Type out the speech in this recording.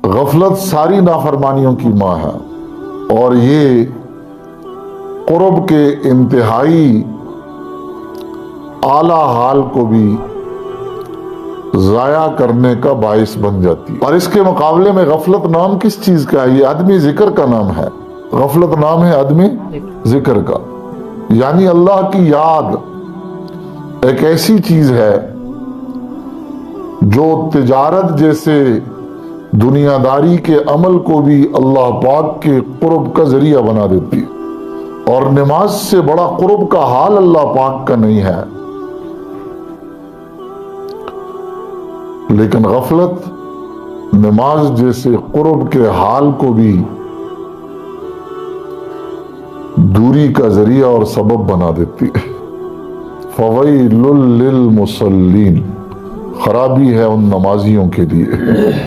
गफलत सारी नाफरमानियों की माँ है और ये कुर्ब के इंतहाई आला हाल को भी जाया करने का बाइस बन जाती है। और इसके मुकाबले में गफलत नाम किस चीज का है? ये आदमी जिक्र का नाम है। गफलत नाम है आदमी जिक्र का, यानी अल्लाह की याद एक ऐसी चीज है जो तिजारत जैसे दुनियादारी के अमल को भी अल्लाह पाक के कुर्ब का जरिया बना देती है। और नमाज से बड़ा कुर्ब का हाल अल्लाह पाक का नहीं है। लेकिन गफलत नमाज जैसे कुर्ब के हाल को भी दूरी का जरिया और सबब बना देती है। फवैलुल लिल मुसल्लीन, खराबी है उन नमाजियों के लिए।